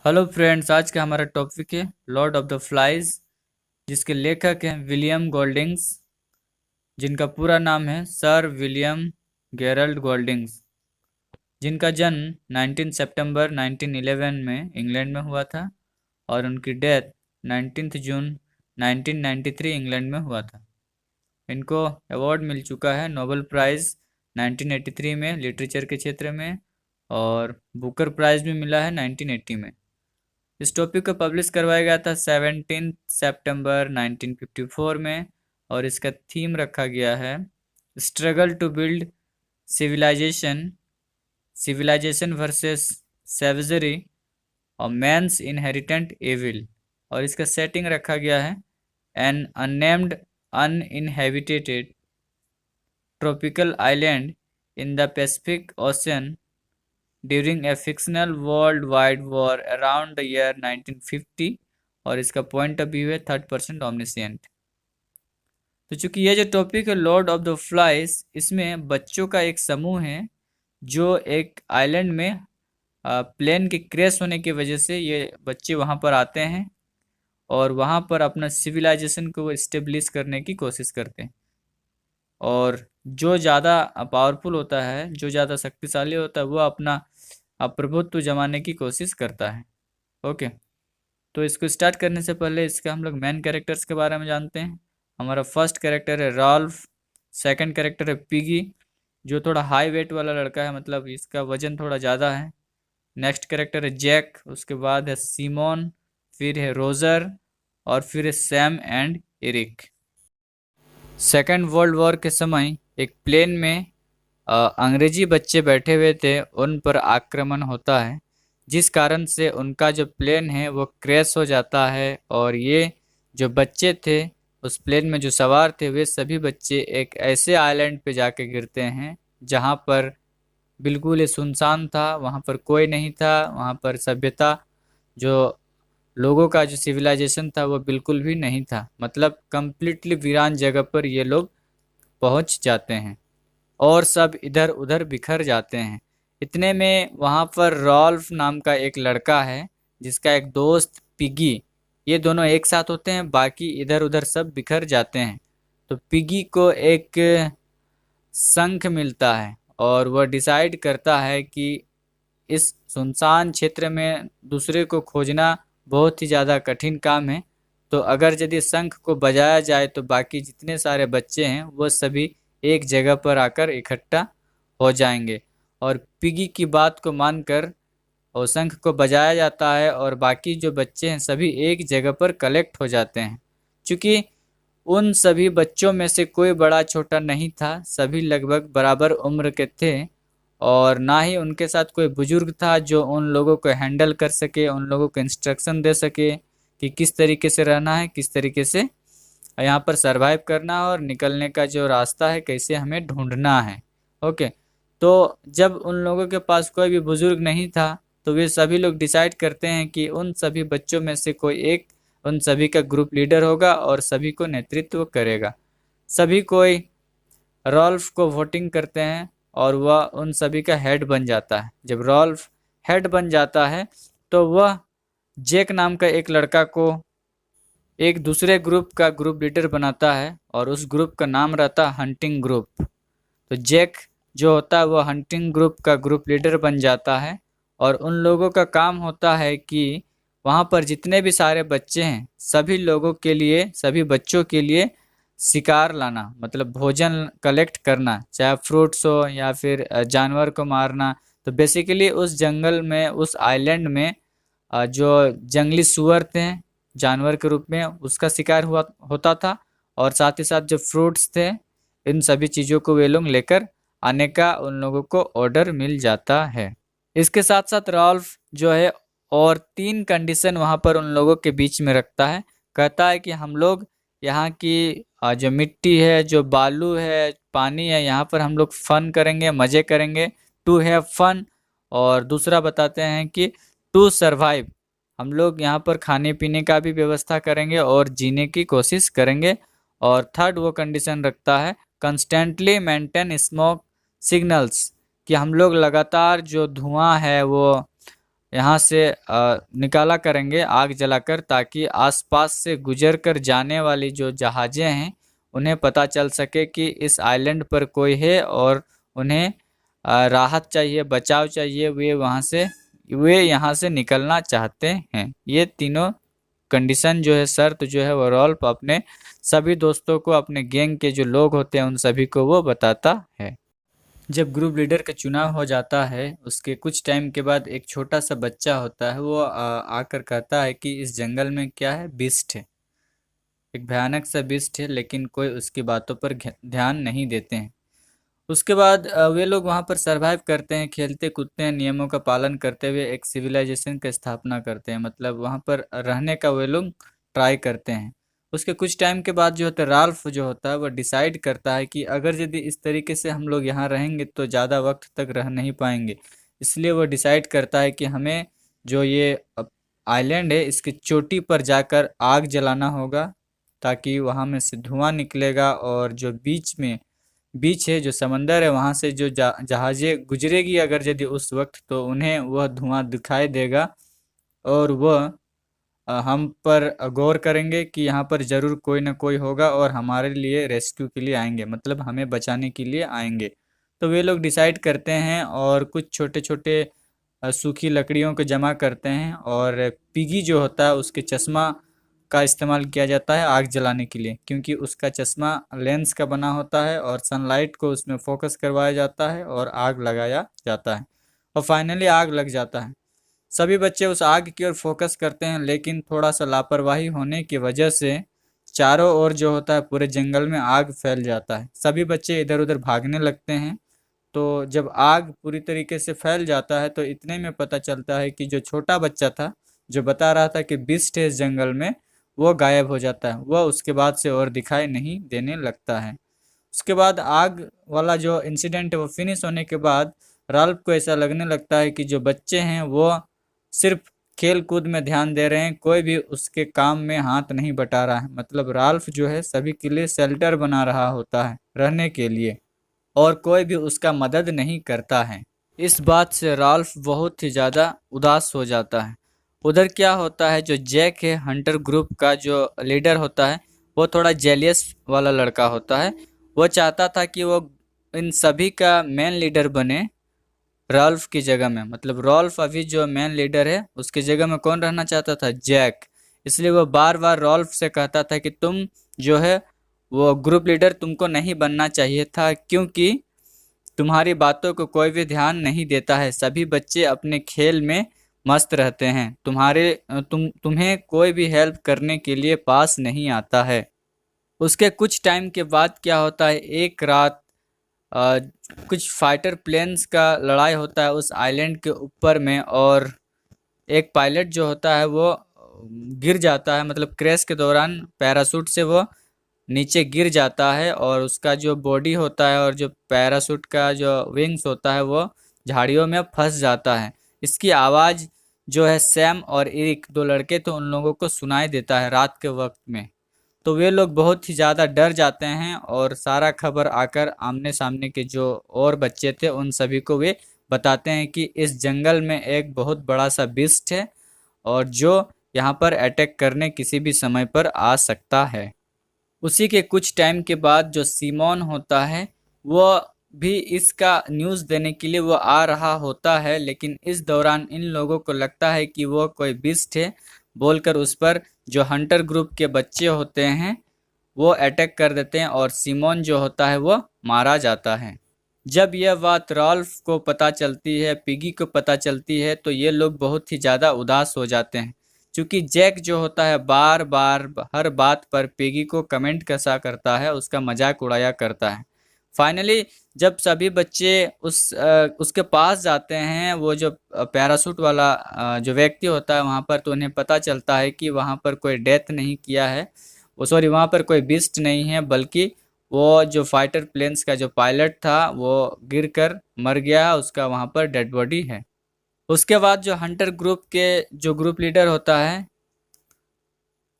Hello friends, आज का हमारा टॉपिक है लॉर्ड ऑफ द फ्लाइज, जिसके लेखक हैं विलियम गोल्डिंग्स, जिनका पूरा नाम है सर विलियम गेरल्ड गोल्डिंग्स, जिनका जन्म 19 सितंबर 1911 में इंग्लैंड में हुआ था और उनकी डेथ 19 जून 1993 इंग्लैंड में हुआ था। इनको अवार्ड मिल चुका है नोबेल प्राइज़ 1983 में लिटरेचर के क्षेत्र में, और बुकर प्राइज़ भी मिला है 1980 में। इस टॉपिक को पब्लिश करवाया गया था 17 सितंबर 1954 में, और इसका थीम रखा गया है struggle to build civilization civilization versus savagery और मैंस इनहेरिटेंट एविल। और इसका सेटिंग रखा गया है an unnamed uninhabited tropical island in the Pacific ocean during a fictional world wide war around the year 1950। और इसका पॉइंट ऑफ व्यू है third person omniscient. तो चूंकि ये जो टॉपिक है लॉर्ड ऑफ द फ्लाइज, इसमें बच्चों का एक समूह है जो एक आइलैंड में प्लेन के क्रैश होने की वजह से ये बच्चे वहाँ पर आते हैं और वहाँ पर अपना सिविलाइजेशन को इस्टेब्लिश करने की कोशिश करते हैं। और जो ज़्यादा पावरफुल होता है, जो ज़्यादा शक्तिशाली होता है, वो अपना प्रभुत्व जमाने की कोशिश करता है। ओके, तो इसको स्टार्ट करने से पहले इसके हम लोग मेन कैरेक्टर्स के बारे में जानते हैं। हमारा फर्स्ट कैरेक्टर है रॉल्फ, सेकंड कैरेक्टर है पिगी, जो थोड़ा हाई वेट वाला लड़का है, मतलब इसका वजन थोड़ा ज़्यादा है। नेक्स्ट कैरेक्टर है जैक, उसके बाद है सीमोन, फिर है रोजर, और फिर है Sam and Eric. Second world war के समय एक प्लेन में अंग्रेजी बच्चे बैठे हुए थे, उन पर आक्रमण होता है, जिस कारण से उनका जो प्लेन है वो क्रैश हो जाता है। और ये जो बच्चे थे उस प्लेन में जो सवार थे, वे सभी बच्चे एक ऐसे आइलैंड पे जाके गिरते हैं जहाँ पर बिल्कुल ही सुनसान था, वहाँ पर कोई नहीं था, वहाँ पर सभ्यता, जो लोगों का जो सिविलाइजेशन था वो बिल्कुल भी नहीं था। मतलब कंप्लीटली वीरान जगह पर ये लोग पहुँच जाते हैं और सब इधर उधर बिखर जाते हैं। इतने में वहाँ पर रॉल्फ नाम का एक लड़का है, जिसका एक दोस्त पिगी, ये दोनों एक साथ होते हैं, बाकी इधर उधर सब बिखर जाते हैं। तो पिगी को एक शंख मिलता है और वह डिसाइड करता है कि इस सुनसान क्षेत्र में दूसरे को खोजना बहुत ही ज़्यादा कठिन काम है, तो अगर यदि शंख को बजाया जाए तो बाकी जितने सारे बच्चे हैं वो सभी एक जगह पर आकर इकट्ठा हो जाएंगे। और पिगी की बात को मानकर और शंख को बजाया जाता है और बाकी जो बच्चे हैं सभी एक जगह पर कलेक्ट हो जाते हैं। क्योंकि उन सभी बच्चों में से कोई बड़ा छोटा नहीं था, सभी लगभग बराबर उम्र के थे, और ना ही उनके साथ कोई बुजुर्ग था जो उन लोगों को हैंडल कर सके, उन लोगों को इंस्ट्रक्शन दे सके कि किस तरीके से रहना है, किस तरीके से यहाँ पर सरवाइव करना है और निकलने का जो रास्ता है कैसे हमें ढूंढना है। ओके, तो जब उन लोगों के पास कोई भी बुजुर्ग नहीं था, तो वे सभी लोग डिसाइड करते हैं कि उन सभी बच्चों में से कोई एक उन सभी का ग्रुप लीडर होगा और सभी को नेतृत्व करेगा। सभी कोई रॉल्फ को वोटिंग करते हैं और वह उन सभी का हेड बन जाता है। जब रॉल्फ हेड बन जाता है तो वह जैक नाम का एक लड़का को एक दूसरे ग्रुप का ग्रुप लीडर बनाता है और उस ग्रुप का नाम रहता है हंटिंग ग्रुप। तो जैक जो होता है वह हंटिंग ग्रुप का ग्रुप लीडर बन जाता है और उन लोगों का काम होता है कि वहाँ पर जितने भी सारे बच्चे हैं सभी लोगों के लिए, सभी बच्चों के लिए शिकार लाना, मतलब भोजन कलेक्ट करना, चाहे फ्रूट्स हो या फिर जानवर को मारना। तो बेसिकली उस जंगल में, उस आइलैंड में जो जंगली सुअर थे जानवर के रूप में, उसका शिकार हुआ होता था, और साथ ही साथ जो फ्रूट्स थे, इन सभी चीज़ों को वे लोग लेकर आने का उन लोगों को ऑर्डर मिल जाता है। इसके साथ साथ रॉल्फ जो है और 3 कंडीशन वहाँ पर उन लोगों के बीच में रखता है। कहता है कि हम लोग यहाँ की जो मिट्टी है, जो बालू है, पानी है, यहाँ पर हम लोग फन करेंगे, मज़े करेंगे, टू हैव फन। और दूसरा बताते हैं कि टू सरवाइव, हम लोग यहाँ पर खाने पीने का भी व्यवस्था करेंगे और जीने की कोशिश करेंगे। और थर्ड वो कंडीशन रखता है कंस्टेंटली मेंटेन स्मोक सिग्नल्स, कि हम लोग लगातार जो धुआं है वो यहाँ से निकाला करेंगे आग जलाकर, ताकि आसपास से गुजर कर जाने वाली जो जहाज़ें हैं उन्हें पता चल सके कि इस आइलैंड पर कोई है और उन्हें राहत चाहिए, बचाव चाहिए, वे यहाँ से निकलना चाहते हैं। ये तीनों कंडीशन जो है, शर्त जो है, वो रॉल्फ अपने सभी दोस्तों को, अपने गैंग के जो लोग होते हैं उन सभी को वो बताता है। जब ग्रुप लीडर का चुनाव हो जाता है, उसके कुछ टाइम के बाद एक छोटा सा बच्चा होता है, वो आकर कहता है कि इस जंगल में क्या है, बीस्ट है, एक भयानक सा बीस्ट है, लेकिन कोई उसकी बातों पर ध्यान नहीं देते हैं। उसके बाद वे लोग वहाँ पर सरवाइव करते हैं, खेलते कूदते हैं, नियमों का पालन करते हुए एक सिविलाइजेशन का स्थापना करते हैं, मतलब वहाँ पर रहने का वे लोग ट्राई करते हैं। उसके कुछ टाइम के बाद जो होता है, राल्फ जो होता है वो डिसाइड करता है कि अगर यदि इस तरीके से हम लोग यहाँ रहेंगे तो ज़्यादा वक्त तक रह नहीं पाएंगे। इसलिए वो डिसाइड करता है कि हमें जो ये आइलैंड है इसकी चोटी पर जाकर आग जलाना होगा, ताकि वहाँ में से धुआं निकलेगा और जो बीच है, जो समंदर है, वहाँ से जो जहाज़ें गुजरेगी अगर यदि उस वक्त, तो उन्हें वह धुआं दिखाई देगा और वह हम पर गौर करेंगे कि यहाँ पर ज़रूर कोई ना कोई होगा और हमारे लिए रेस्क्यू के लिए आएंगे, मतलब हमें बचाने के लिए आएंगे। तो वे लोग डिसाइड करते हैं और कुछ छोटे छोटे सूखी लकड़ियों को जमा करते हैं, और पिगी जो होता है उसके चश्मा का इस्तेमाल किया जाता है आग जलाने के लिए, क्योंकि उसका चश्मा लेंस का बना होता है और सनलाइट को उसमें फोकस करवाया जाता है और आग लगाया जाता है, और फाइनली आग लग जाता है। सभी बच्चे उस आग की ओर फोकस करते हैं, लेकिन थोड़ा सा लापरवाही होने की वजह से चारों ओर जो होता है पूरे जंगल में आग फैल जाता है। सभी बच्चे इधर उधर भागने लगते हैं। तो जब आग पूरी तरीके से फैल जाता है तो इतने में पता चलता है कि जो छोटा बच्चा था, जो बता रहा था कि बीस्ट है इस जंगल में, वो गायब हो जाता है। वह उसके बाद से और दिखाई नहीं देने लगता है। उसके बाद आग वाला जो इंसिडेंट है वो फिनिश होने के बाद राल्फ को ऐसा लगने लगता है कि जो बच्चे हैं वो सिर्फ खेल कूद में ध्यान दे रहे हैं, कोई भी उसके काम में हाथ नहीं बटा रहा है। मतलब राल्फ जो है सभी के लिए शेल्टर बना रहा होता है रहने के लिए, और कोई भी उसका मदद नहीं करता है। इस बात से राल्फ बहुत ही ज़्यादा उदास हो जाता है। उधर क्या होता है, जो जैक है हंटर ग्रुप का जो लीडर होता है, वो थोड़ा जेलियस वाला लड़का होता है। वो चाहता था कि वो इन सभी का मेन लीडर बने रॉल्फ की जगह में। मतलब रॉल्फ अभी जो मेन लीडर है उसकी जगह में कौन रहना चाहता था, जैक। इसलिए वो बार बार रॉल्फ से कहता था कि तुम जो है वो ग्रुप लीडर तुमको नहीं बनना चाहिए था, क्योंकि तुम्हारी बातों को कोई भी ध्यान नहीं देता है। सभी बच्चे अपने खेल में मस्त रहते हैं, तुम्हें कोई भी हेल्प करने के लिए पास नहीं आता है। उसके कुछ टाइम के बाद क्या होता है, एक रात अ, कुछ फाइटर प्लेन्स का लड़ाई होता है उस आइलैंड के ऊपर में, और एक पायलट जो होता है वो गिर जाता है। मतलब क्रैश के दौरान पैराशूट से वो नीचे गिर जाता है, और उसका जो बॉडी होता है और जो पैराशूट का जो विंग्स होता है वो झाड़ियों में फंस जाता है। इसकी आवाज़ जो है सैम और इरिक, दो लड़के थे, उन लोगों को सुनाई देता है रात के वक्त में। तो वे लोग बहुत ही ज़्यादा डर जाते हैं, और सारा खबर आकर आमने सामने के जो और बच्चे थे उन सभी को वे बताते हैं कि इस जंगल में एक बहुत बड़ा सा बिस्ट है, और जो यहाँ पर अटैक करने किसी भी समय पर आ सकता है। उसी के कुछ टाइम के बाद जो सीमोन होता है वो भी इसका न्यूज़ देने के लिए वो आ रहा होता है, लेकिन इस दौरान इन लोगों को लगता है कि वो कोई बिस्ट है बोलकर उस पर जो हंटर ग्रुप के बच्चे होते हैं वो अटैक कर देते हैं, और सीमोन जो होता है वो मारा जाता है। जब यह बात रॉल्फ को पता चलती है, पिगी को पता चलती है, तो ये लोग बहुत ही ज़्यादा उदास हो जाते हैं, क्योंकि जैक जो होता है बार बार हर बात पर पिगी को कमेंट कसा करता है, उसका मजाक उड़ाया करता है। फाइनली जब सभी बच्चे उसके पास जाते हैं, वो जो पैराशूट वाला जो व्यक्ति होता है वहाँ पर, तो उन्हें पता चलता है कि वहाँ पर कोई डेथ नहीं किया है, वो सॉरी वहाँ पर कोई बिस्ट नहीं है, बल्कि वो जो फाइटर प्लेन्स का जो पायलट था वो गिरकर मर गया, उसका वहाँ पर डेड बॉडी है। उसके बाद जो हंटर ग्रुप के जो ग्रुप लीडर होता है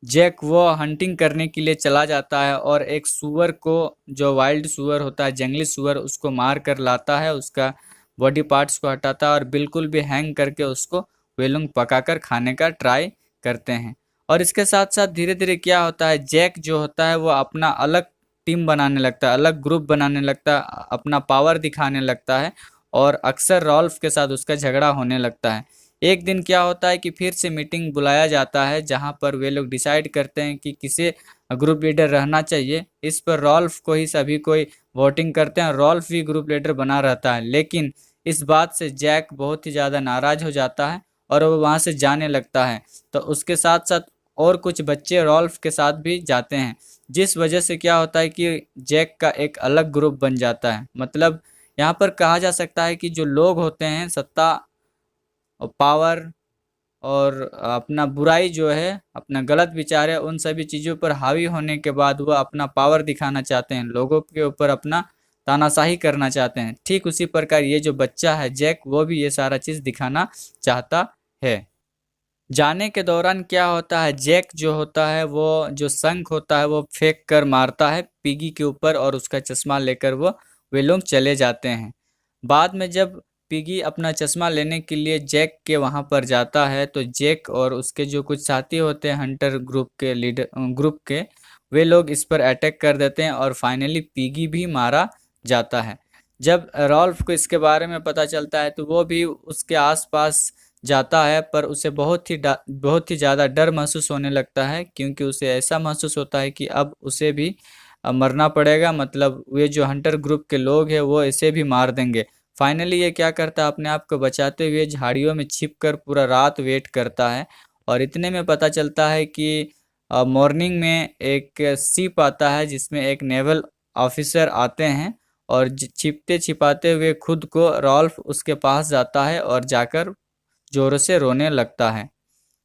जैक, वो हंटिंग करने के लिए चला जाता है, और एक सुअर को, जो वाइल्ड सुअर होता है, जंगली सुअर, उसको मार कर लाता है, उसका बॉडी पार्ट्स को हटाता है और बिल्कुल भी हैंग करके उसको वे लोग पकाकर खाने का ट्राई करते हैं। और इसके साथ साथ धीरे धीरे क्या होता है, जैक जो होता है वो अपना अलग टीम बनाने लगता है, अलग ग्रुप बनाने लगता है, अपना पावर दिखाने लगता है और अक्सर रॉल्फ के साथ उसका झगड़ा होने लगता है। एक दिन क्या होता है कि फिर से मीटिंग बुलाया जाता है जहां पर वे लोग डिसाइड करते हैं कि किसे ग्रुप लीडर रहना चाहिए। इस पर रॉल्फ को ही सभी कोई वोटिंग करते हैं, रॉल्फ भी ग्रुप लीडर बना रहता है। लेकिन इस बात से जैक बहुत ही ज़्यादा नाराज हो जाता है और वो वहाँ से जाने लगता है। तो उसके साथ साथ और कुछ बच्चे रॉल्फ के साथ भी जाते हैं, जिस वजह से क्या होता है कि जैक का एक अलग ग्रुप बन जाता है। मतलब यहाँ पर कहा जा सकता है कि जो लोग होते हैं सत्ता और पावर और अपना बुराई जो है, अपना गलत विचार है, उन सभी चीज़ों पर हावी होने के बाद वह अपना पावर दिखाना चाहते हैं, लोगों के ऊपर अपना तानाशाही करना चाहते हैं। ठीक उसी प्रकार ये जो बच्चा है जैक, वो भी ये सारा चीज़ दिखाना चाहता है। जाने के दौरान क्या होता है, जैक जो होता है वो जो शंख होता है वो फेंक कर मारता है पिगी के ऊपर और उसका चश्मा लेकर वे लोग चले जाते हैं। बाद में जब पिगी अपना चश्मा लेने के लिए जैक के वहाँ पर जाता है तो जैक और उसके जो कुछ साथी होते हैं हंटर ग्रुप के, वे लोग इस पर अटैक कर देते हैं और फाइनली पिगी भी मारा जाता है। जब रॉल्फ को इसके बारे में पता चलता है तो वो भी उसके आसपास जाता है, पर उसे बहुत ही ज़्यादा डर महसूस होने लगता है, क्योंकि उसे ऐसा महसूस होता है कि अब उसे भी मरना पड़ेगा। मतलब वे जो हंटर ग्रुप के लोग हैं वो इसे भी मार देंगे। फाइनली ये क्या करता है, अपने आप को बचाते हुए झाड़ियों में छिपकर पूरा रात वेट करता है। और इतने में पता चलता है कि मॉर्निंग में एक शिप आता है जिसमें एक नेवल ऑफिसर आते हैं और छिपते छिपाते हुए खुद को रॉल्फ उसके पास जाता है और जाकर जोरों से रोने लगता है।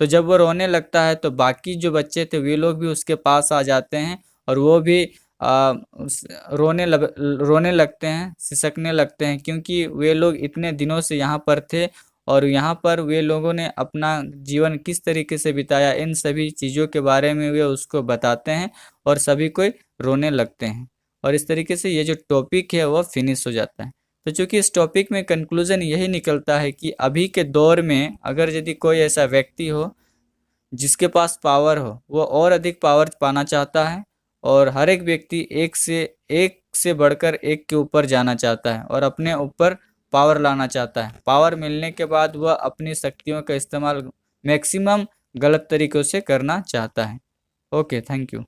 तो जब वो रोने लगता है तो बाकी जो बच्चे थे वे लोग भी उसके पास आ जाते हैं और वो भी रोने लगते हैं, सिसकने लगते हैं, क्योंकि वे लोग इतने दिनों से यहाँ पर थे और यहाँ पर वे लोगों ने अपना जीवन किस तरीके से बिताया, इन सभी चीज़ों के बारे में वे उसको बताते हैं और सभी कोई रोने लगते हैं। और इस तरीके से ये जो टॉपिक है वो फिनिश हो जाता है। तो चूंकि इस टॉपिक में कंक्लूजन यही निकलता है कि अभी के दौर में अगर यदि कोई ऐसा व्यक्ति हो जिसके पास पावर हो, वो और अधिक पावर पाना चाहता है और हर एक व्यक्ति एक से बढ़कर एक के ऊपर जाना चाहता है और अपने ऊपर पावर लाना चाहता है। पावर मिलने के बाद वह अपनी शक्तियों का इस्तेमाल मैक्सिमम गलत तरीकों से करना चाहता है। Okay, thank you.